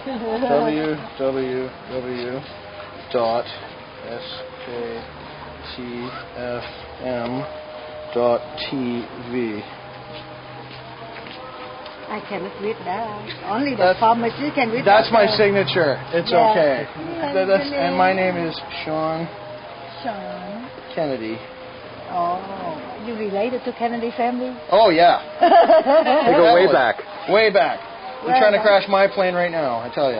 www.SKTFM.TV. I cannot read that. Only the pharmacy can read that. That's my signature. It's okay. And my name is Sean Kennedy. Oh, you related to Kennedy family? Oh, yeah. They go way back. Way back. They're trying to crash my plane right now, I tell you.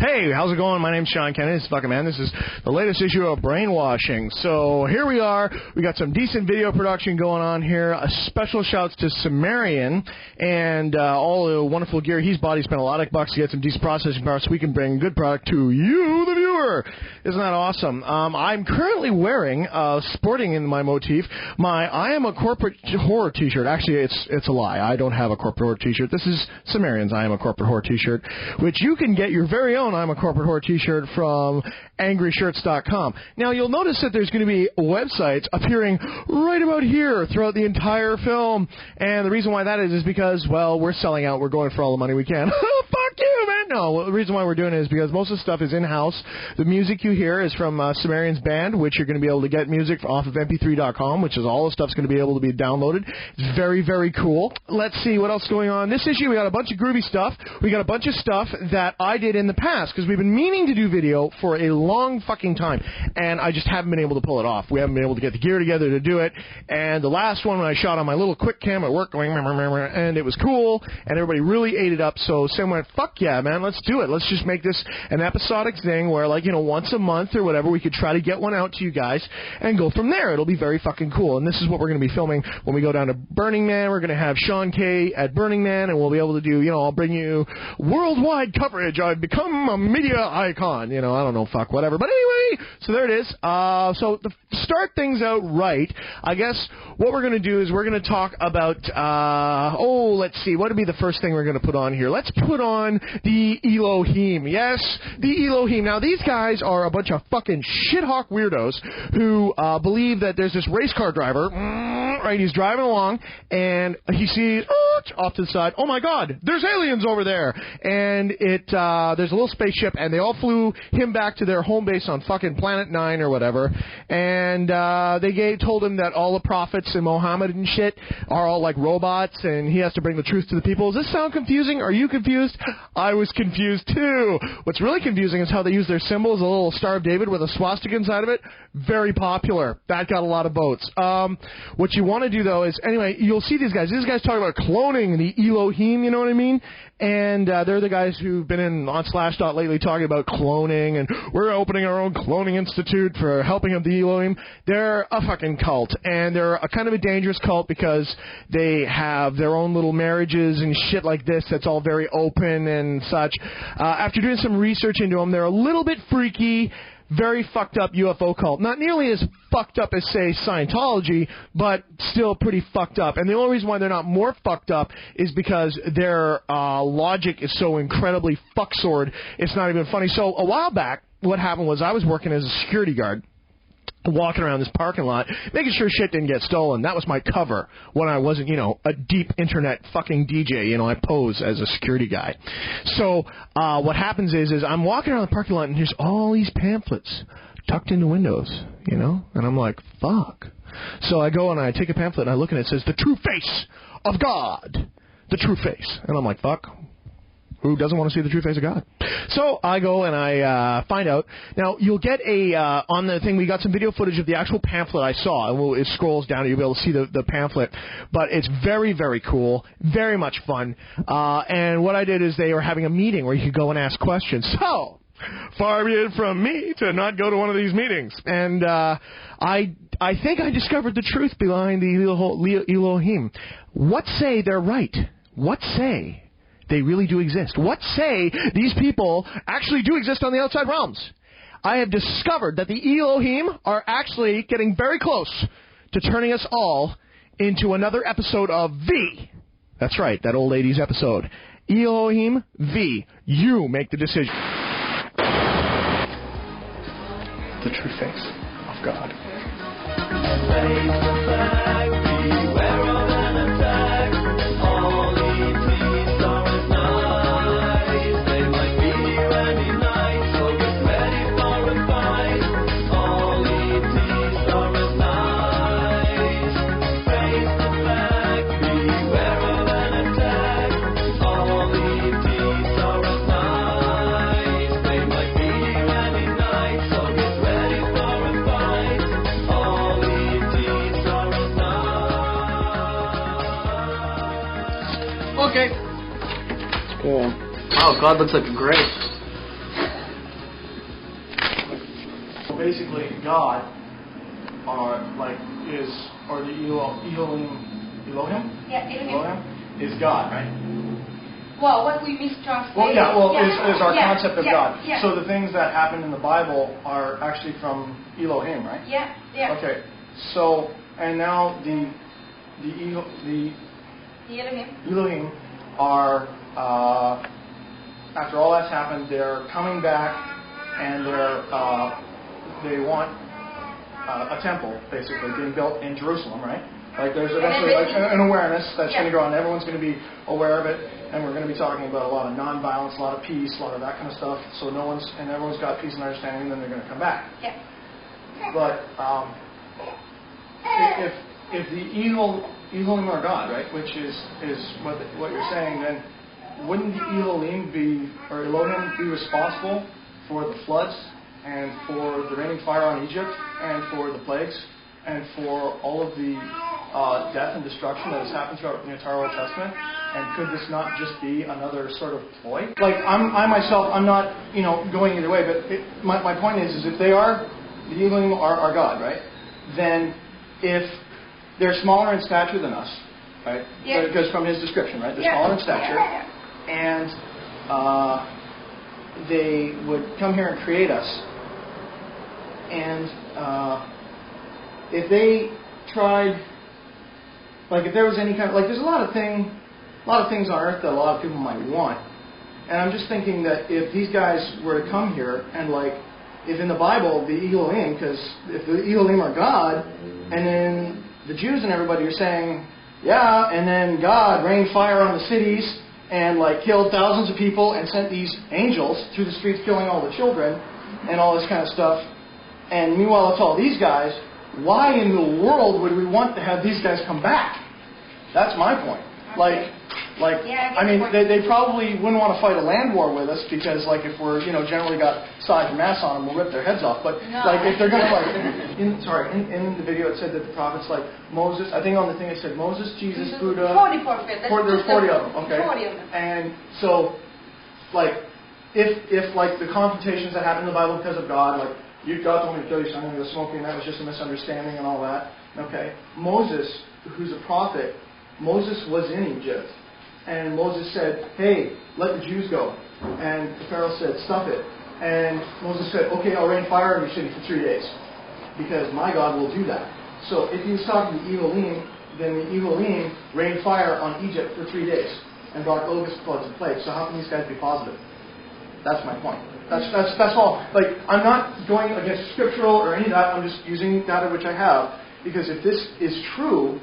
Hey, how's it going? My name's Sean Kennedy. This is fucking man. This is the latest issue of Brainwashing. So here we are. We got some decent video production going on here. A special shouts to Sumerian and all the wonderful gear he's bought. He spent a lot of bucks to get some decent processing power so we can bring good product to you, the viewer. Isn't that awesome? I'm currently wearing, sporting in my motif, my I Am a Corporate Whore t-shirt. Actually, it's a lie. I don't have a corporate whore t-shirt. This is Sumerian's I Am a Corporate Whore t-shirt, which you can get your very own I'm a Corporate Whore t-shirt from angryshirts.com. Now, you'll notice that there's going to be websites appearing right about here throughout the entire film. And the reason why that is because, well, we're selling out. We're going for all the money we can. Fuck you, man. No, well, the reason why we're doing it is because most of the stuff is in-house. The music you hear is from Sumerian's band, which you're going to be able to get music off of mp3.com, which is all the stuff's going to be able to be downloaded. It's very, very cool. Let's see what else is going on. This issue, we got a bunch of groovy stuff. We got a bunch of stuff that I did in the past, because we've been meaning to do video for a long fucking time, and I just haven't been able to pull it off. We haven't been able to get the gear together to do it, and the last one I shot on my little quick cam at work, going, and it was cool, and everybody really ate it up, so Sam went, fuck yeah, man, let's do it. Let's just make this an episodic thing where, like, you know, once a month or whatever, we could try to get one out to you guys and go from there. It'll be very fucking cool, and this is what we're going to be filming when we go down to Burning Man. We're going to have Sean K at Burning Man, and we'll be able to do, you know, I'll bring you worldwide coverage. I've become a media icon, you know, I don't know, fuck, whatever. But anyway, so there it is. So to start things out right, I guess what we're going to do is we're going to talk about, let's see, what would be the first thing we're going to put on here? Let's put on the Elohim. Yes, the Elohim. Now, these guys are a bunch of fucking shithawk weirdos who believe that there's this race car driver, right, he's driving along, and he sees, off to the side, oh my god, there's aliens over there, and there's a little spaceship, and they all flew him back to their home base on fucking Planet 9 or whatever, and they told him that all the prophets and Mohammed and shit are all like robots, and he has to bring the truth to the people. Does this sound confusing? Are you confused? I was confused too. What's really confusing is how they use their symbol as a little Star of David with a swastika inside of it. Very popular. That got a lot of votes. What you want to do, though, is, anyway, you'll see these guys. These guys talk about cloning the Elohim, you know what I mean? And they're the guys who've been on Slashdot lately talking about cloning, and we're opening our own cloning institute for helping of the Elohim. They're a fucking cult, and they're a kind of a dangerous cult because they have their own little marriages and shit like this that's all very open and such. After doing some research into them, they're a little bit freaky, very fucked up UFO cult. Not nearly as fucked up as, say, Scientology, but still pretty fucked up. And the only reason why they're not more fucked up is because their logic is so incredibly fuck-sword, it's not even funny. So a while back, what happened was I was working as a security guard, walking around this parking lot, making sure shit didn't get stolen. That was my cover when I wasn't, you know, a deep internet fucking DJ. You know, I pose as a security guy. So what happens is I'm walking around the parking lot, and there's all these pamphlets tucked in the windows, you know? And I'm like, fuck. So I go and I take a pamphlet, and I look, and it says, The True Face of God. The True Face. And I'm like, fuck. Who doesn't want to see the true face of God? So I go and I find out. Now, you'll get on the thing, we got some video footage of the actual pamphlet I saw. And it scrolls down, and you'll be able to see the pamphlet. But it's very, very cool, very much fun. And what I did is they were having a meeting where you could go and ask questions. So, far be it from me to not go to one of these meetings. And I think I discovered the truth behind the Elohim. What say they're right? What say they really do exist? What say these people actually do exist on the outside realms? I have discovered that the Elohim are actually getting very close to turning us all into another episode of V. That's right, that old lady's episode. Elohim V. You make the decision. The true face of God. Okay. Cool. Wow, God looks like a grape. So basically, God or the Elohim, Yeah, Elohim. is God, right? Well, what we mistranslate. Is our concept of God. Yeah. So the things that happen in the Bible are actually from Elohim, right? Yeah. Okay. So and now the Elohim are after all that's happened, they're coming back and they want a temple basically being built in Jerusalem, right? Like there's eventually like an awareness that's going to go on. Everyone's going to be aware of it, and we're going to be talking about a lot of nonviolence, a lot of peace, a lot of that kind of stuff. So everyone's got peace and understanding, and then they're going to come back. Yeah. But if the Elohim are God, right, which is what you're saying, then wouldn't the Elohim be responsible for the floods and for the raining fire on Egypt and for the plagues and for all of the death and destruction that has happened throughout the entire Old Testament? And could this not just be another sort of ploy? Like I myself, I'm not going either way, but my point is if they are the Elohim are God, right? Then if they're smaller in stature than us, right? Yeah. Because from his description, right? They're smaller in stature, and they would come here and create us. And if they tried, like if there was any kind of, like there's a lot of things on earth that a lot of people might want. And I'm just thinking that if these guys were to come here and like, if in the Bible the Elohim, because if the Elohim are God, and then the Jews and everybody are saying, yeah, and then God rained fire on the cities and like killed thousands of people and sent these angels through the streets killing all the children and all this kind of stuff. And meanwhile, it's all these guys. Why in the world would we want to have these guys come back? That's my point. I mean, they probably wouldn't want to fight a land war with us because, like, if we're, generally got size and mass on them, we'll rip their heads off. But, if they're going to, in the video it said that the prophets, like, Moses, I think on the thing it said Moses, Jesus, Buddha. 40 prophets. There's 40 of them, okay. 40 of them. And so, if the confrontations that happen in the Bible because of God, like, God told me to kill your son and he was smoking, that was just a misunderstanding and all that, okay. Moses, who's a prophet, Moses was in Egypt. And Moses said, hey, let the Jews go. And the Pharaoh said, stop it. And Moses said, okay, I'll rain fire on your city for 3 days. Because my God will do that. So if he was talking to Elohim, then the Elohim rained fire on Egypt for 3 days. And brought locusts, floods, and plagues. So how can these guys be positive? That's my point. That's all. Like, I'm not going against scriptural or any of that. I'm just using data which I have. Because if this is true,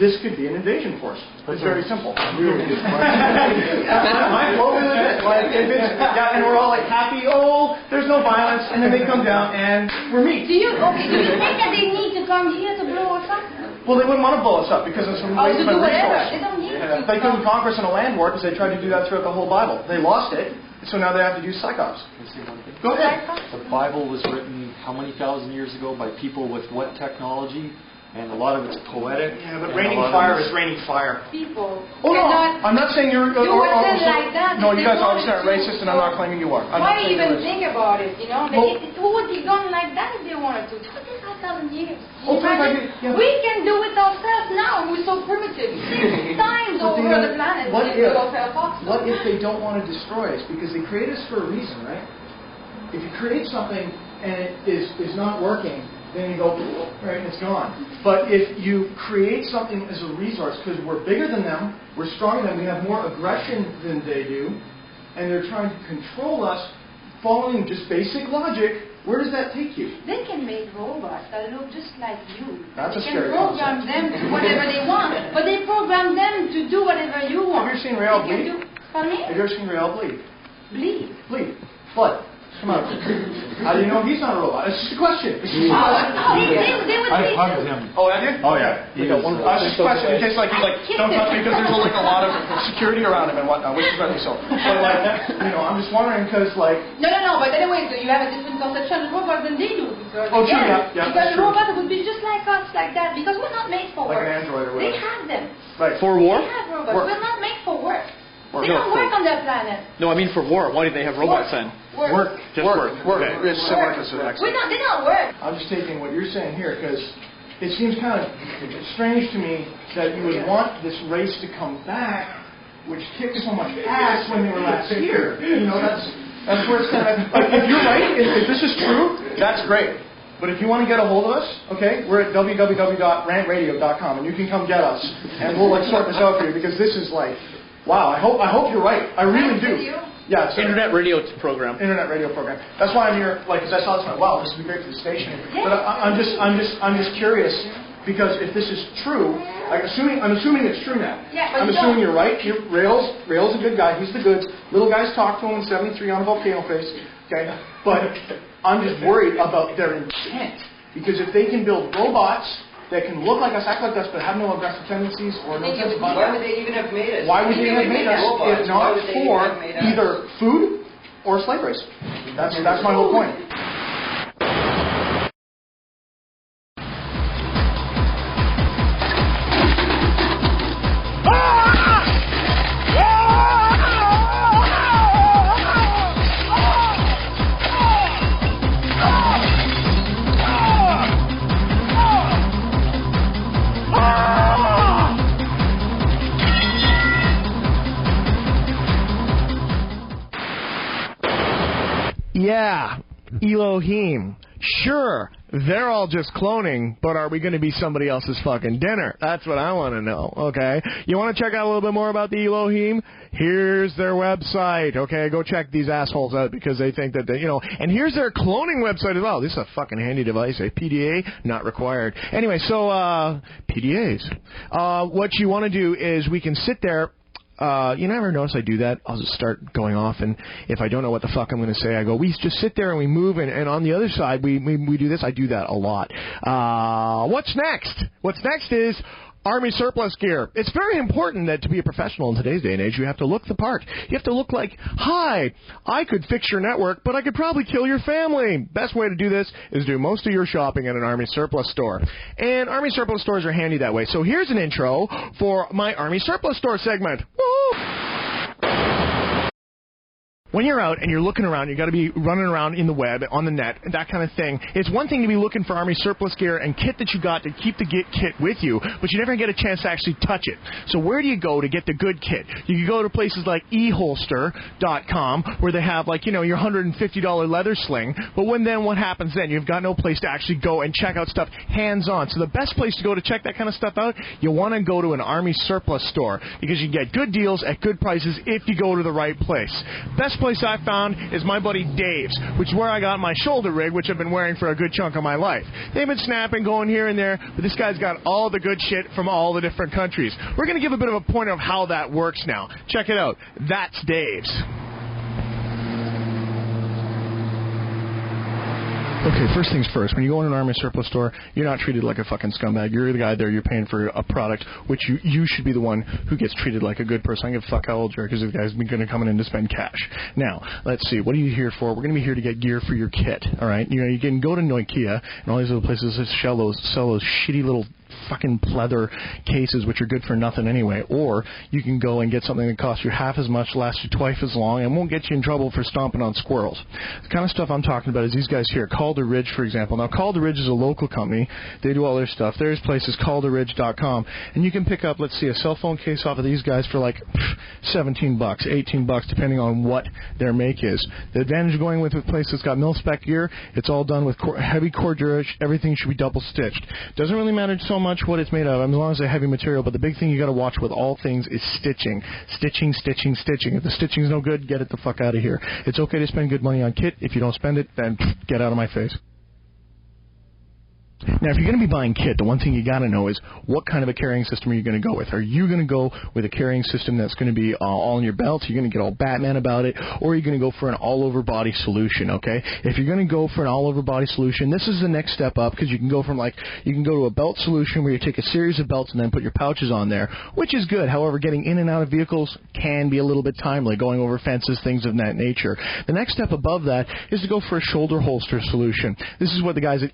this could be an invasion force. It's very simple. Really good question. And we're all like happy, there's no violence, and then they come down and we're meat. Do you think that they need to come here to blow us up? Well, they wouldn't want to blow us up because it's some waste of a resource. They don't need They couldn't conquer us in a land war because they tried to do that throughout the whole Bible. They lost it, so now they have to do psychops. Go ahead. The Bible was written how many thousand years ago by people with what technology? And a lot of it's poetic. Yeah, but raining fire is raining fire. People. Oh, no, I'm not saying you're... like that. No, you guys obviously aren't racist, and I'm not claiming you are. Why even think about it, Who would be done like that if they wanted to? 25,000 years. We can do it ourselves now. We're so primitive. 6 times over the planet. What if they don't want to destroy us? Because they create us for a reason, right? If you create something and it is not working, then you go, right, and it's gone. But if you create something as a resource, because we're bigger than them, we're stronger than them, we have more aggression than they do, and they're trying to control us, following just basic logic, Where does that take you? They can make robots that look just like you. That's a they scary can program them to whatever they want, but they program them to do whatever you want. Have you seen Rael bleed? Pardon me? Have you ever seen Rael bleed? Bleed. Bleed. Blood. Come on. How do you know he's not a robot? It's just a question. They would I say hugged him. Oh, have you? Oh, yeah. You got one. Just a question in case like he's like, don't touch me because there's like a lot of security around him and whatnot, which is rightly so. But like, I'm just wondering because like. No. But anyway, so you have a different conception of robots than they do because Oh, true. Yeah. Because a robot would be just like us, like that, because we're not made for like work. an android or They whatever. have them. Right. For war. They have robots. Work. We're not made for work. They No, don't work on their planet. No, I mean for war. Why do they have robots then? Work. Just work. Work. Okay. It's similar to the next. They don't work. I'm just taking what you're saying here because it seems kind of strange to me that you would want this race to come back, which kicked so much ass when they were last here. That's where it's kind of like, if you're right, if this is true, that's great. But if you want to get a hold of us, okay, we're at www.rantradio.com and you can come get us and we'll sort this out for you because this is like, wow. I hope you're right. I really do. Yeah, it's Internet radio program. Internet radio program. That's why I'm here. Like, because I saw this, and I went, wow, this would be great for the station. But I'm just curious because if this is true, I'm assuming it's true now. Yeah, I'm assuming you're right. Rail's a good guy. He's the goods. Little guys talk to him in '73 on a volcano face. Okay, but I'm just worried about their intent because if they can build robots that can look like us, act like us, but have no aggressive tendencies or no sense of Why would they even have made us? Why would they have made us if not for either food or slave race? That's my whole point. Yeah, Elohim. Sure, they're all just cloning, but are we going to be somebody else's fucking dinner? That's what I want to know, okay? You want to check out a little bit more about the Elohim? Here's their website, okay? Go check these assholes out because they think that, and here's their cloning website as well. This is a fucking handy device. A PDA, not required. Anyway, so, PDAs. What you want to do is we can sit there. You never notice I do that? I'll just start going off, and if I don't know what the fuck I'm going to say, I go, we just sit there and we move, and on the other side, we do this. I do that a lot. What's next? What's next is Army surplus gear. It's very important that to be a professional in today's day and age, you have to look the part. You have to look like, hi, I could fix your network, but I could probably kill your family. Best way to do this is do most of your shopping at an Army surplus store. And Army surplus stores are handy that way. So here's an intro for my Army surplus store segment. Woo! When you're out and you're looking around, you got to be running around in the web, on the net, that kind of thing. It's one thing to be looking for Army surplus gear and kit that you got to keep the kit with you, but you never get a chance to actually touch it. So where do you go to get the good kit? You can go to places like eholster.com where they have your $150 leather sling, but what happens then? You've got no place to actually go and check out stuff hands-on. So the best place to go to check that kind of stuff out, you want to go to an Army surplus store because you get good deals at good prices if you go to the right place. Best place I found is my buddy Dave's, which is where I got my shoulder rig, which I've been wearing for a good chunk of my life. They've been snapping, going here and there, but this guy's got all the good shit from all the different countries. We're going to give a bit of a point of how that works now. Check it out. That's Dave's. Okay, first things first. When you go in an Army surplus store, you're not treated like a fucking scumbag. You're the guy there. You're paying for a product, which you should be the one who gets treated like a good person. I don't give a fuck how old you are because the guy's going to come in to spend cash. Now, let's see. What are you here for? We're going to be here to get gear for your kit, all right? You can go to Nokia and all these other places that sell those shitty little fucking pleather cases which are good for nothing anyway, or you can go and get something that costs you half as much, lasts you twice as long, and won't get you in trouble for stomping on squirrels. The kind of stuff I'm talking about is these guys here, Calder Ridge, for example. Now, Calder Ridge is a local company. They do all their stuff. There's places, calderridge.com, and you can pick up, let's see, a cell phone case off of these guys for like $17, $18, depending on what their make is. The advantage of going with a place that's got mil-spec gear, it's all done with heavy cordage. Everything should be double-stitched. Doesn't really matter so much much what it's made of, as long as it's a heavy material, but the big thing you got to watch with all things is stitching. Stitching. If the stitching's no good, get it the fuck out of here. It's okay to spend good money on kit. If you don't spend it, then get out of my face. Now, if you're going to be buying kit, the one thing you got to know is what kind of a carrying system are you going to go with? Are you going to go with a carrying system that's going to be all in your belt? You're going to get all Batman about it, or are you going to go for an all-over body solution? Okay, if you're going to go for an all-over body solution, this is the next step up, because you can go from you can go to a belt solution where you take a series of belts and then put your pouches on there, which is good. However, getting in and out of vehicles can be a little bit timely, going over fences, things of that nature. The next step above that is to go for a shoulder holster solution. This is what the guys at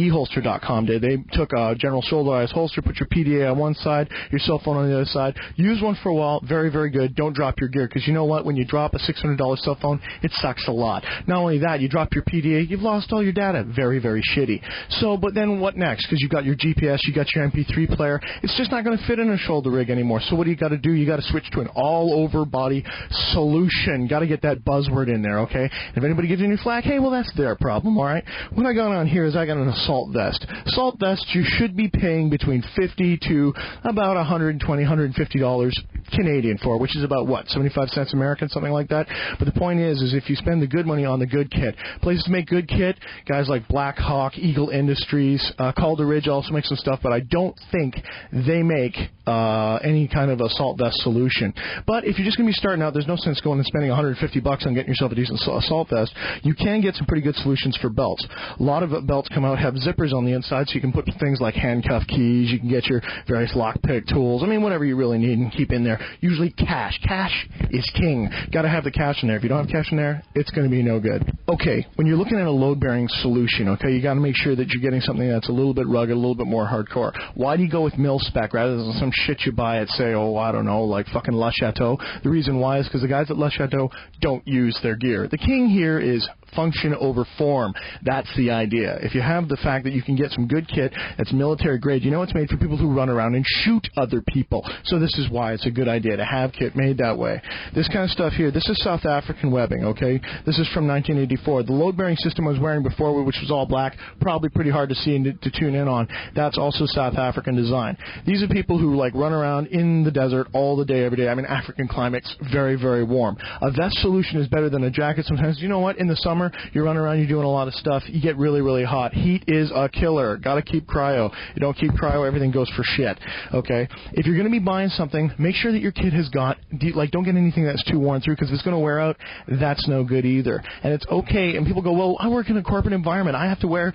eholster.com did. They took a general shoulderized holster, put your PDA on one side, your cell phone on the other side. Use one for a while. Very, very good. Don't drop your gear, because you know what? When you drop a $600 cell phone, it sucks a lot. Not only that, you drop your PDA, you've lost all your data. Very, very shitty. So, but then what next? Because you've got your GPS, you got your MP3 player. It's just not going to fit in a shoulder rig anymore. So what do you got to do? You got to switch to an all-over body solution. Got to get that buzzword in there, okay? And if anybody gives you any flack, hey, well, that's their problem, all right? What I got on here is I got an assault vest. Assault vest you should be paying between $50 to about $120, $150 Canadian for, which is about what, 75 cents American, something like that. But the point is if you spend the good money on the good kit, places make good kit, guys like Black Hawk, Eagle Industries, Calder Ridge also makes some stuff, but I don't think they make any kind of assault vest solution. But if you're just going to be starting out, there's no sense going and spending $150 on getting yourself a decent assault vest. You can get some pretty good solutions for belts. A lot of belts come out, have zippers on the inside, so you can put things like handcuff keys, you can get your various lockpick tools, I mean, whatever you really need and keep in there. Usually cash. Cash is king. Got to have the cash in there. If you don't have cash in there, it's going to be no good. Okay, when you're looking at a load-bearing solution, okay, you got to make sure that you're getting something that's a little bit rugged, a little bit more hardcore. Why do you go with mil-spec rather than some shit you buy at, say, I don't know, like fucking Le Chateau? The reason why is because the guys at Le Chateau don't use their gear. The king here is function over form. That's the idea. If you have the fact that you can get some good kit that's military grade, you know it's made for people who run around and shoot other people. So this is why it's a good idea to have kit made that way. This kind of stuff here, this is South African webbing, okay? This is from 1984. The load-bearing system I was wearing before, which was all black, probably pretty hard to see and to tune in on. That's also South African design. These are people who run around in the desert all the day, every day. I mean, African climate's very, very warm. A vest solution is better than a jacket sometimes. You know what? In the summer, you're running around, you're doing a lot of stuff, you get really, really hot. Heat is a killer. Got to keep cryo. You don't keep cryo, everything goes for shit. Okay? If you're going to be buying something, make sure that your kit has got, don't get anything that's too worn through, because if it's going to wear out, that's no good either. And it's okay. And people go, well, I work in a corporate environment. I have to wear,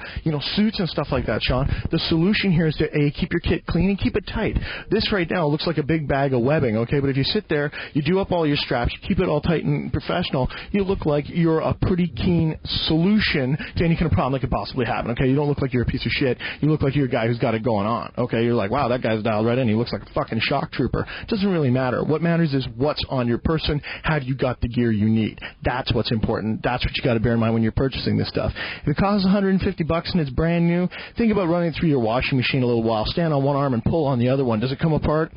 suits and stuff like that, Sean. The solution here is to, A, keep your kit clean and keep it tight. This right now looks like a big bag of webbing, okay? But if you sit there, you do up all your straps, you keep it all tight and professional, you look like you're a pretty keen solution to any kind of problem that could possibly happen, okay? You don't look like you're a piece of shit. You look like you're a guy who's got it going on, okay? You're like, wow, that guy's dialed right in. He looks like a fucking shock trooper. It doesn't really matter. What matters is what's on your person. Have you got the gear you need? That's what's important. That's what you got to bear in mind when you're purchasing this stuff. If it costs $150 and it's brand new, think about running it through your washing machine a little while. Stand on one arm and pull on the other one. Does it come apart?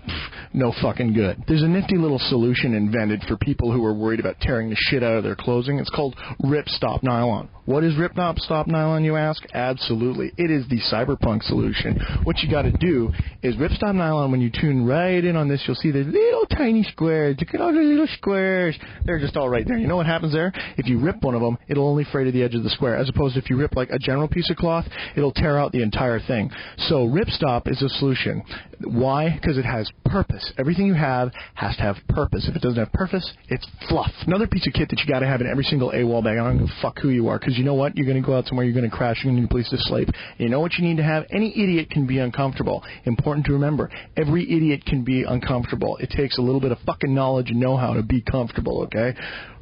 No fucking good. There's a nifty little solution invented for people who are worried about tearing the shit out of their clothing. It's called Rip Stop Nylon. What is Rip Stop Nylon, you ask? Absolutely. It is the cyberpunk solution. What you got to do is Rip Stop Nylon, when you tune right in on this, you'll see the little tiny squares. Look at all the little squares. They're just all right there. You know what happens there? If you rip one of them, it'll only fray to the edge of the square, as opposed to if you rip like a general piece of cloth, it'll tear out the entire thing. So Rip Stop is a solution. Why? Because it has purpose. Everything you have has to have purpose. If it doesn't have purpose, it's fluff. Another piece of kit that you got to have in every single AWOL bag, I don't give a fuck who you are, because you know what? You're going to go out somewhere, you're going to crash, you're going to need a place to sleep. You know what you need to have? Any idiot can be uncomfortable. Important to remember, every idiot can be uncomfortable. It takes a little bit of fucking knowledge and know-how to be comfortable, okay?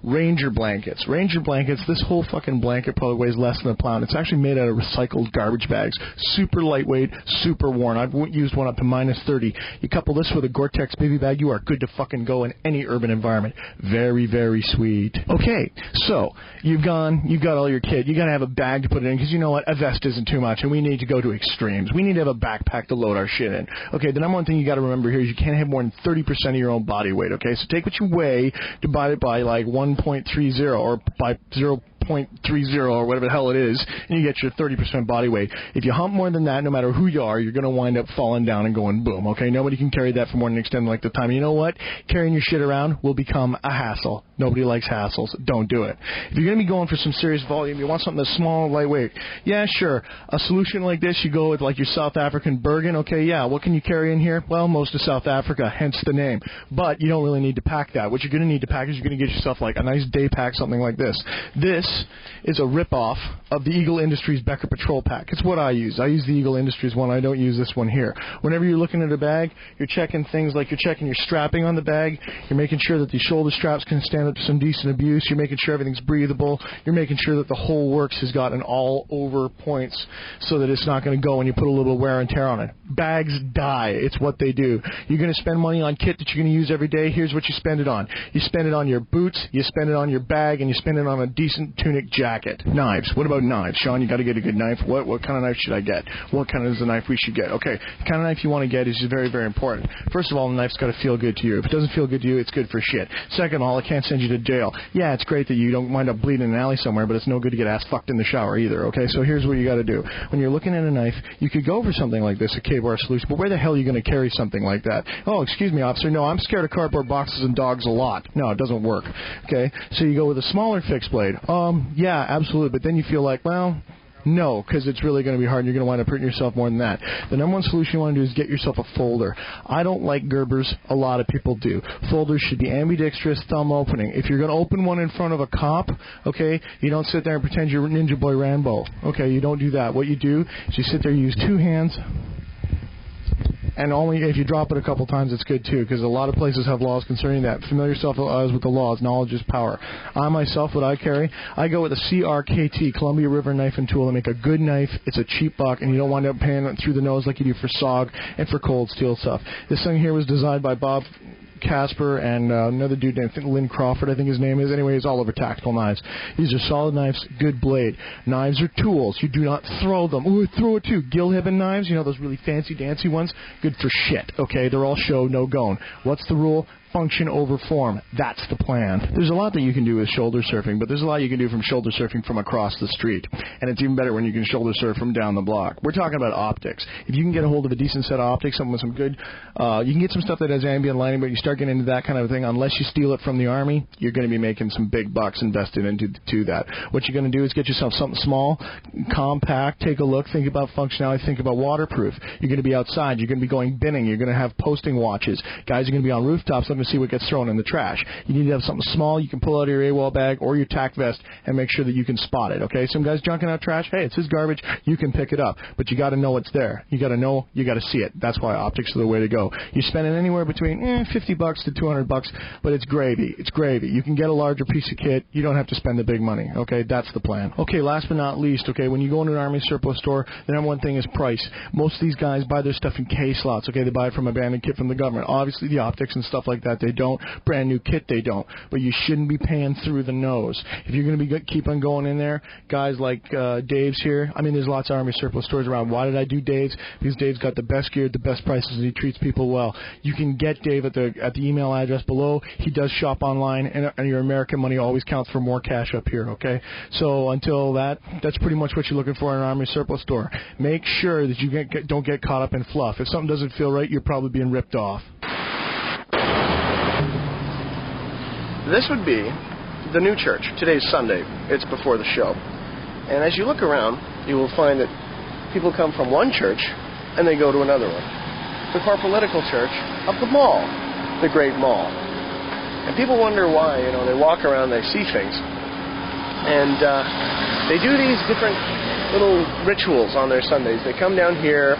Ranger blankets. Ranger blankets, this whole fucking blanket probably weighs less than a pound. It's actually made out of recycled garbage bags. Super lightweight, super worn. I've used one up to minus 30. You couple this with a Gore-Tex baby bag, you are good to fucking go in any urban environment. Very, very sweet. Okay, so you've got all your kit. You got to have a bag to put it in, because you know what? A vest isn't too much, and we need to go to extremes. We need to have a backpack to load our shit in. Okay, the number one thing you got to remember here is you can't have more than 30% of your own body weight, okay? So take what you weigh, divide it by like 1.30 or by .30 or whatever the hell it is, and you get your 30% body weight. If you hump more than that, no matter who you are, you're going to wind up falling down and going boom, okay? Nobody can carry that for more than an extended length of time. You know what? Carrying your shit around will become a hassle. Nobody likes hassles. Don't do it. If you're going to be going for some serious volume, you want something that's small, lightweight. Yeah, sure. A solution like this, you go with like your South African Bergen. Okay, yeah. What can you carry in here? Well, most of South Africa, hence the name. But you don't really need to pack that. What you're going to need to pack is you're going to get yourself like a nice day pack, something like this. This is a rip-off of the Eagle Industries Becker Patrol Pack. It's what I use. I use the Eagle Industries one. I don't use this one here. Whenever you're looking at a bag, you're checking things like you're checking your strapping on the bag. You're making sure that the shoulder straps can stand up to some decent abuse. You're making sure everything's breathable. You're making sure that the whole works has got an all-over points so that it's not going to go when you put a little wear and tear on it. Bags die. It's what they do. You're going to spend money on kit that you're going to use every day. Here's what you spend it on. You spend it on your boots, you spend it on your bag, and you spend it on a decent tunic jacket. Knives. What about knives? Sean, you got to get a good knife. What kind of knife should I get? What kind of is the knife we should get? Okay, the kind of knife you want to get is very, very important. First of all, the knife's got to feel good to you. If it doesn't feel good to you, it's good for shit. Second of all, it can't send you to jail. Yeah, it's great that you don't wind up bleeding in an alley somewhere, but it's no good to get ass fucked in the shower either, okay? So here's what you got to do. When you're looking at a knife, you could go for something like this, a K-bar solution, but where the hell are you going to carry something like that? Oh, excuse me, officer. No, I'm scared of cardboard boxes and dogs a lot. No, it doesn't work, okay? So you go with a smaller fixed blade. Yeah, absolutely, but then you feel like, well, no, because it's really going to be hard and you're going to wind up hurting yourself more than that. The number one solution you want to do is get yourself a folder. I don't like Gerbers. A lot of people do. Folders should be ambidextrous, thumb opening. If you're going to open one in front of a cop, okay, you don't sit there and pretend you're Ninja Boy Rambo. Okay, you don't do that. What you do is you sit there, you use two hands, and only if you drop it a couple times, it's good too, because a lot of places have laws concerning that. Familiar yourself with the laws. Knowledge is power. I myself, what I carry, I go with a CRKT, Columbia River Knife and Tool. I make a good knife. It's a cheap buck, and you don't wind up paying it through the nose like you do for SOG and for cold steel stuff. This thing here was designed by Bob Casper and another dude named Lynn Crawford, I think his name is. Anyway, he's all over tactical knives. These are solid knives, good blade. Knives are tools. You do not throw them. Ooh, throw it too. Gilhibben knives, you know, those really fancy, dancy ones, good for shit, okay? They're all show, no going. What's the rule? Function over form. That's the plan. There's a lot that you can do with shoulder surfing, but there's a lot you can do from shoulder surfing from across the street. And it's even better when you can shoulder surf from down the block. We're talking about optics. If you can get a hold of a decent set of optics, something with some good, you can get some stuff that has ambient lighting, but you start getting into that kind of thing, unless you steal it from the Army, you're going to be making some big bucks invested into that. What you're going to do is get yourself something small, compact, take a look, think about functionality, think about waterproof. You're going to be outside. You're going to be going binning. You're going to have posting watches. Guys are going to be on rooftops looking to see what gets thrown in the trash. You need to have something small you can pull out of your AWOL bag or your tack vest and make sure that you can spot it, okay? Some guy's junking out trash. Hey, it's his garbage. You can pick it up. But you got to know it's there. You got to know. You got to see it. That's why optics are the way to go. You're spending anywhere between $50 to $200, but it's gravy. It's gravy. You can get a larger piece of kit. You don't have to spend the big money, okay? That's the plan. Okay, last but not least, okay, when you go into an Army surplus store, the number one thing is price. Most of these guys buy their stuff in K-slots, okay? They buy it from abandoned kit from the government. Obviously, the optics and stuff like that, they don't. Brand new kit, they don't. But you shouldn't be paying through the nose. If you're going to be keep on going in there, guys like Dave's here. I mean, there's lots of Army surplus stores around. Why did I do Dave's? Because Dave's got the best gear, the best prices, and he treats people well. You can get Dave at the email address below. He does shop online, and your American money always counts for more cash up here, okay? So until that's pretty much what you're looking for in an Army surplus store. Make sure that you don't get caught up in fluff. If something doesn't feel right, you're probably being ripped off. This would be the new church. Today's Sunday. It's before the show. And as you look around, you will find that people come from one church and they go to another one. The corpolitical church of the mall, the Great Mall. And people wonder why, you know, they walk around, they see things. And they do these different little rituals on their Sundays. They come down here,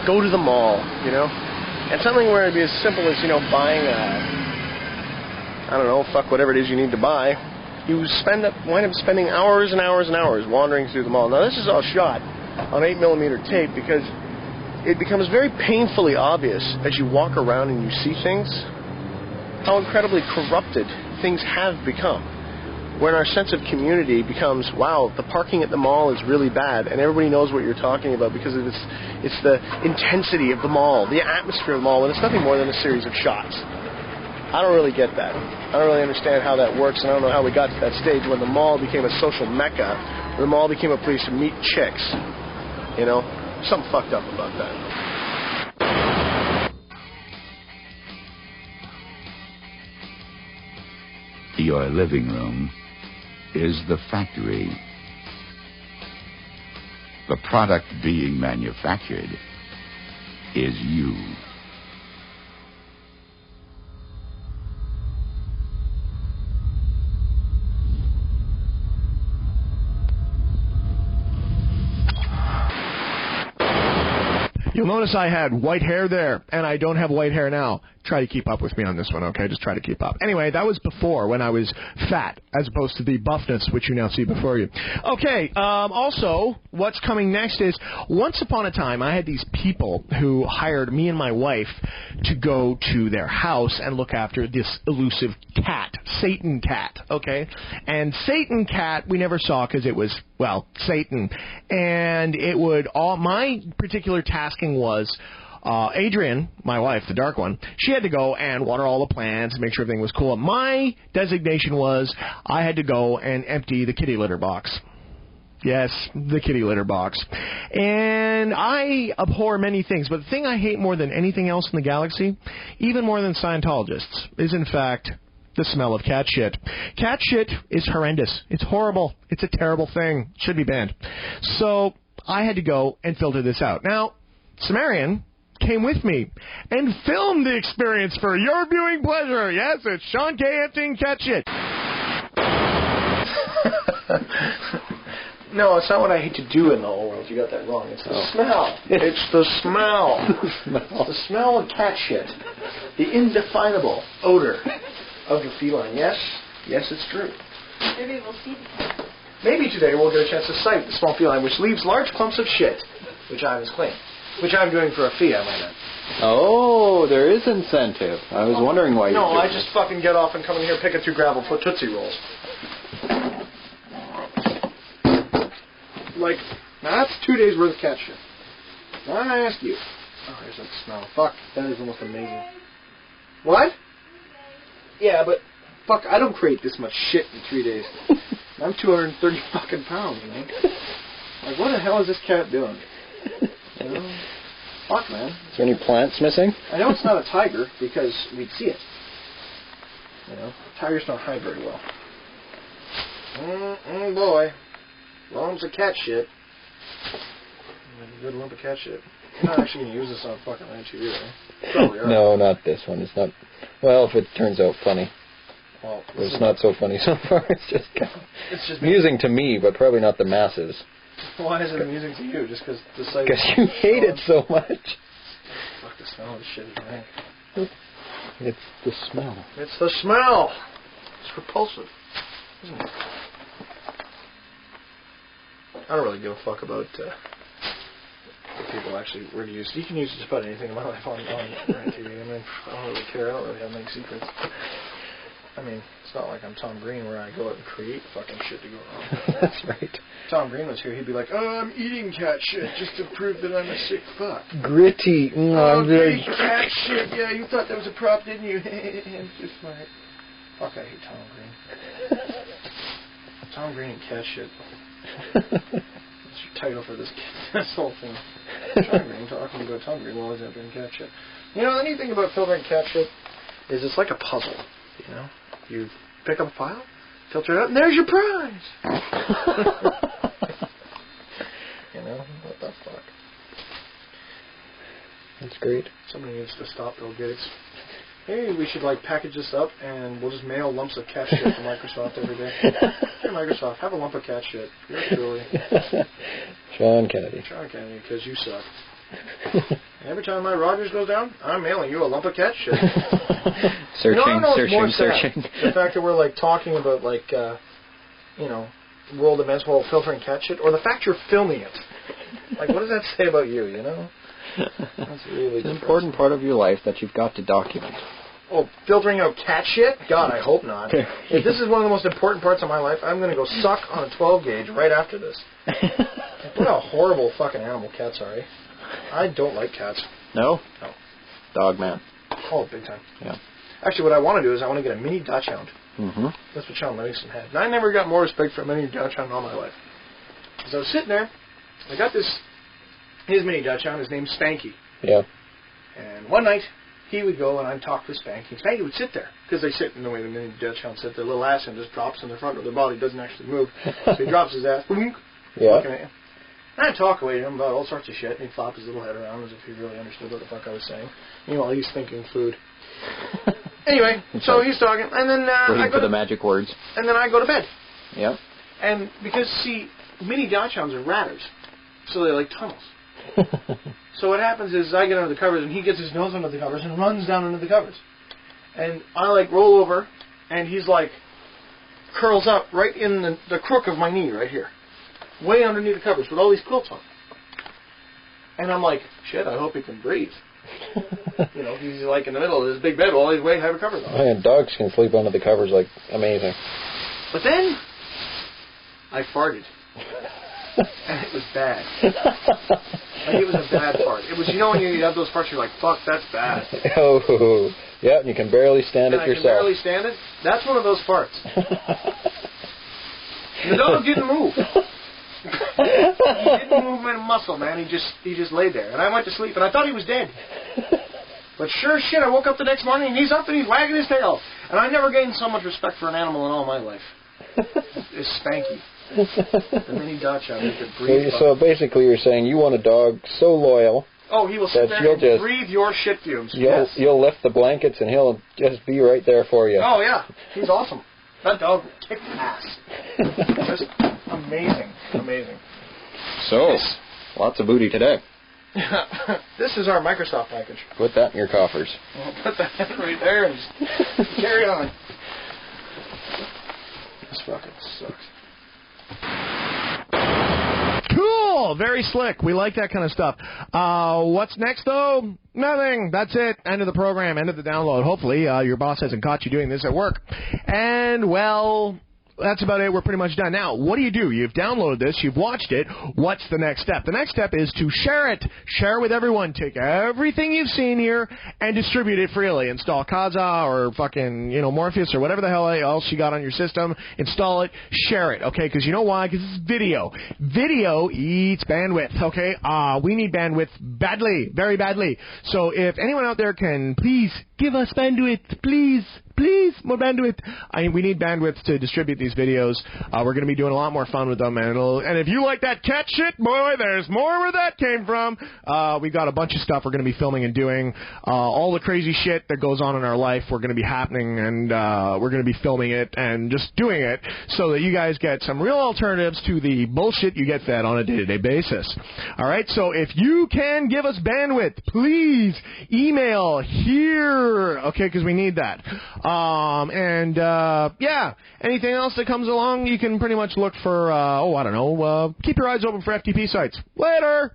go to the mall, you know. And something where it'd be as simple as, you know, buying I don't know, fuck whatever it is you need to buy, you wind up spending hours and hours and hours wandering through the mall. Now, this is all shot on 8mm tape because it becomes very painfully obvious as you walk around and you see things how incredibly corrupted things have become. When our sense of community becomes, wow, the parking at the mall is really bad, and everybody knows what you're talking about because it's the intensity of the mall, the atmosphere of the mall, and it's nothing more than a series of shots. I don't really get that. I don't really understand how that works, and I don't know how we got to that stage when the mall became a social mecca, where the mall became a place to meet chicks. You know? Something fucked up about that. Your living room is the factory. The product being manufactured is you. You'll notice I had white hair there, and I don't have white hair now. Try to keep up with me on this one, okay? Just try to keep up. Anyway, that was before, when I was fat, as opposed to the buffness which you now see before you. Okay, also, what's coming next is, once upon a time, I had these people who hired me and my wife to go to their house and look after this elusive cat, Satan cat, okay? And Satan cat we never saw because it was, well, Satan. And it would all, my particular tasking was, Adrian, my wife, the dark one, she had to go and water all the plants and make sure everything was cool. My designation was I had to go and empty the kitty litter box. Yes, the kitty litter box. And I abhor many things, but the thing I hate more than anything else in the galaxy, even more than Scientologists, is in fact the smell of cat shit. Cat shit is horrendous. It's horrible. It's a terrible thing. It should be banned. So I had to go and filter this out. Now, Sumerian came with me and filmed the experience for your viewing pleasure. Yes, it's Sean K. emptying cat shit. No, it's not what I hate to do in the whole world. You got that wrong. It's the smell. It's the smell. It's the smell of cat shit. The indefinable odor of the feline. Yes, it's true. Maybe we'll see. Maybe today we'll get a chance to sight the small feline, which leaves large clumps of shit, which I was claiming. Which I'm doing for a fee, I might add. Oh, there is incentive. I was wondering why you No, I just fucking get off and come in here picking through gravel for Tootsie Rolls. Like, now that's 2 days worth of cat shit. Now I ask you. Oh, there's that smell. Fuck, that is almost amazing. What? Yeah, but fuck, I don't create this much shit in 3 days. I'm 230 fucking pounds, man. Like, what the hell is this cat doing? You know? Fuck, man. Is there any plants missing? I know it's not a tiger because we'd see it. You know, tigers don't hide very well. Boy. Lumps of cat shit. A good lump of cat shit. You're not actually going to use this on fucking ranch either, eh? Probably are. No, not this one. It's not. Well, if it turns out funny. Well, it's not so funny so far. It's just kind of amusing to me, but probably not the masses. Why is it amusing to you? Just because the sight... Because you hate it so much. Fuck, the smell of this shit is rank. It's the smell. It's the smell. It's repulsive, isn't it? I don't really give a fuck about what people actually were to use. You can use just about anything in my life on TV. I mean, I don't really care. I don't really have many secrets. I mean, it's not like I'm Tom Green where I go out and create fucking shit to go wrong. That's right. If Tom Green was here, he'd be like, oh, I'm eating cat shit just to prove that I'm a sick fuck. Gritty. Gritty cat shit. Yeah, you thought that was a prop, didn't you? It's just like, fuck, I hate Tom Green. Tom Green and cat shit. That's your title for this whole thing. Tom Green, talking about Tom Green while he's out doing cat shit. You know, the neat thing about filtering cat shit is it's like a puzzle, you know? You pick up a file, filter it out, and there's your prize! You know? What the fuck? That's great. Somebody needs to stop Bill Gates. Hey, we should like package this up and we'll just mail lumps of cat shit to Microsoft every day. Hey Microsoft, have a lump of cat shit. You're truly Sean Kennedy. Sean Kennedy, because you suck. Every time my Rogers goes down, I'm mailing you a lump of cat shit. Searching. The fact that we're like talking about like you know, world events while filtering cat shit, or the fact you're filming it. Like, what does that say about you? You know. That's really an important part of your life that you've got to document. Oh, filtering out cat shit? God, I hope not. If this is one of the most important parts of my life, I'm going to go suck on a 12 gauge right after this. What a horrible fucking animal cats are, eh? I don't like cats. No? No. Dog man. Oh, big time. Yeah. Actually, what I want to do is I want to get a mini Dachshund. Mm-hmm. That's what Sean Livingston had. And I never got more respect for a mini Dachshund in all my life. Because I was sitting there, I got his mini Dachshund, his name's Spanky. Yeah. And one night, he would go and I'd talk to Spanky. Spanky would sit there, because they sit in the way the mini Dachshunds sit. Their little ass and just drops in the front of their body, doesn't actually move. So he drops his ass, looking at you. And I'd talk away to him about all sorts of shit, and he'd flop his little head around as if he really understood what the fuck I was saying. Meanwhile, he's thinking food. Anyway, so he's talking, and then I go to the magic words. And then I go to bed. Yep. And because, see, mini Dachshunds are ratters, so they like tunnels. So what happens is I get under the covers, and he gets his nose under the covers and runs down under the covers. And I, like, roll over, and he's, like, curls up right in the crook of my knee right here. Way underneath the covers with all these quilts on. And I'm like, shit, I hope he can breathe. You know, he's like in the middle of this big bed with all these way heavy covers on. Man, dogs can sleep under the covers like amazing. But then I farted. And it was bad. Like, it was a bad fart. It was, you know, when you have those farts, you're like, fuck, that's bad. Oh, yeah, and you can barely stand it yourself. I can barely stand it. That's one of those farts. The dog didn't move. He didn't move a muscle, man. He just laid there. And I went to sleep, and I thought he was dead. But sure shit, I woke up the next morning, and he's up and he's wagging his tail. And I never gained so much respect for an animal in all my life. It's Spanky. The mini Dachshund, he could breathe. So basically you're saying you want a dog so loyal... Oh, he will sit there and breathe your shit fumes. You'll lift the blankets, and he'll just be right there for you. Oh, yeah. He's awesome. That dog kicked ass. Just amazing. Amazing. So, lots of booty today. This is our Microsoft package. Put that in your coffers. I'll put that right there and just carry on. This fucking sucks. Cool. Very slick. We like that kind of stuff. What's next, though? Nothing. That's it. End of the program. End of the download. Hopefully, your boss hasn't caught you doing this at work. And, well... that's about it. We're pretty much done. Now, what do? You've downloaded this. You've watched it. What's the next step? The next step is to share it. Share it with everyone. Take everything you've seen here and distribute it freely. Install Kazaa or fucking, Morpheus or whatever the hell else you got on your system. Install it. Share it, okay? Because you know why? Because it's video. Video eats bandwidth, okay? We need bandwidth badly, very badly. So if anyone out there can please give us bandwidth, please, more bandwidth. We need bandwidth to distribute these videos. We're going to be doing a lot more fun with them. And if you like that cat shit, boy, there's more where that came from. We've got a bunch of stuff we're going to be filming and doing. All the crazy shit that goes on in our life, we're going to be happening, and we're going to be filming it and just doing it so that you guys get some real alternatives to the bullshit you get fed on a day-to-day basis. All right, so if you can give us bandwidth, please email here, okay, because we need that. Anything else that comes along, you can pretty much look for, keep your eyes open for FTP sites. Later!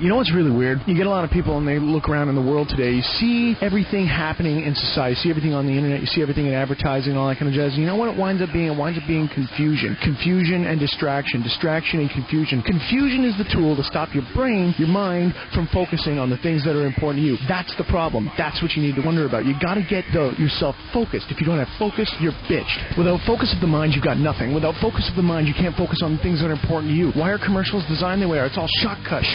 You know what's really weird? You get a lot of people and they look around in the world today. You see everything happening in society. You see everything on the internet. You see everything in advertising and all that kind of jazz. You know what it winds up being? It winds up being confusion. Confusion and distraction. Distraction and confusion. Confusion is the tool to stop your brain, your mind, from focusing on the things that are important to you. That's the problem. That's what you need to wonder about. You got to get yourself focused. If you don't have focus, you're bitched. Without focus of the mind, you've got nothing. Without focus of the mind, you can't focus on the things that are important to you. Why are commercials designed the way they are? It's all shortcut.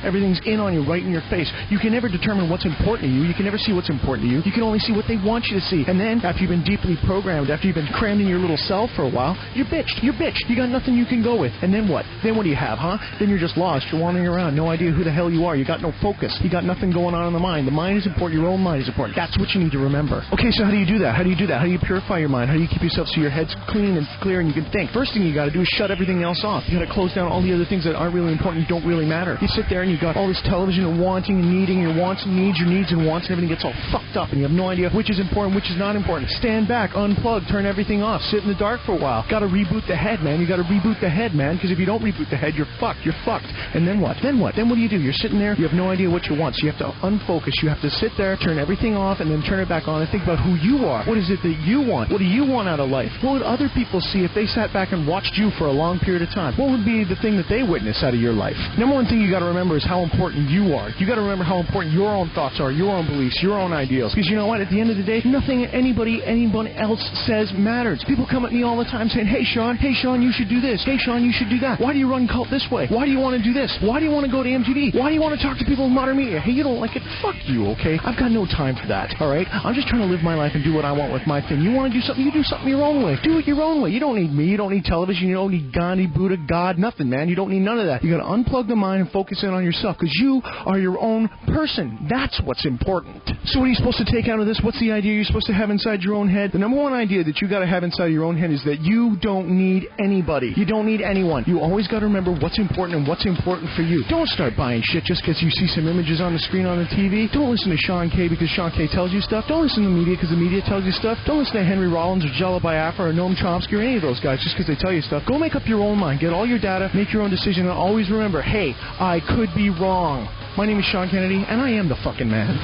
Everything's in on you, right in your face. You can never determine what's important to you. You can never see what's important to you. You can only see what they want you to see. And then, after you've been deeply programmed, after you've been crammed in your little cell for a while, you're bitched. You got nothing you can go with. And then what? Then what do you have, huh? Then you're just lost. You're wandering around. No idea who the hell you are. You got no focus. You got nothing going on in the mind. The mind is important. Your own mind is important. That's what you need to remember. Okay, so how do you do that? How do you purify your mind? How do you keep yourself so your head's clean and clear and you can think? First thing you got to do is shut everything else off. You got to close down all the other things that aren't really important and don't really matter. there. You sit there and you got all this television and wanting and needing, your wants and needs, and wants, and everything gets all fucked up, and you have no idea which is important, which is not important. Stand back, unplug, turn everything off, sit in the dark for a while. Got to reboot the head, man. You got to reboot the head, man, because if you don't reboot the head, you're fucked. You're fucked. And then what? Then what? Then what do you do? You're sitting there, you have no idea what you want, so you have to unfocus. You have to sit there, turn everything off, and then turn it back on and think about who you are. What is it that you want? What do you want out of life? What would other people see if they sat back and watched you for a long period of time? What would be the thing that they witness out of your life? Number one thing you got to remember is how important you are. You got to remember how important your own thoughts are, your own beliefs, your own ideals. Because you know what? At the end of the day, nothing anyone else says matters. People come at me all the time saying, hey Sean, you should do this. Hey Sean, you should do that. Why do you run Cult this way? Why do you want to do this? Why do you want to go to MTV? Why do you want to talk to people in modern media? Hey, you don't like it? Fuck you, okay? I've got no time for that, alright? I'm just trying to live my life and do what I want with my thing. You want to do something, you do something your own way. Do it your own way. You don't need me. You don't need television. You don't need Gandhi, Buddha, God, nothing, man. You don't need none of that. You got to unplug the mind and focus in on yourself because you are your own person. That's what's important. So what are you supposed to take out of this? What's the idea you're supposed to have inside your own head? The number one idea that you got to have inside your own head is that you don't need anybody. You don't need anyone. You always got to remember what's important and what's important for you. Don't start buying shit just because you see some images on the screen on the TV. Don't listen to Sean K because Sean K tells you stuff. Don't listen to the media because the media tells you stuff. Don't listen to Henry Rollins or Jello Biafra or Noam Chomsky or any of those guys just because they tell you stuff. Go make up your own mind. Get all your data. Make your own decision. And always remember, hey, I could be wrong. My name is Sean Kennedy, and I am the fucking man.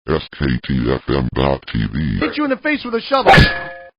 SKTFM.TV. Hit you in the face with a shovel.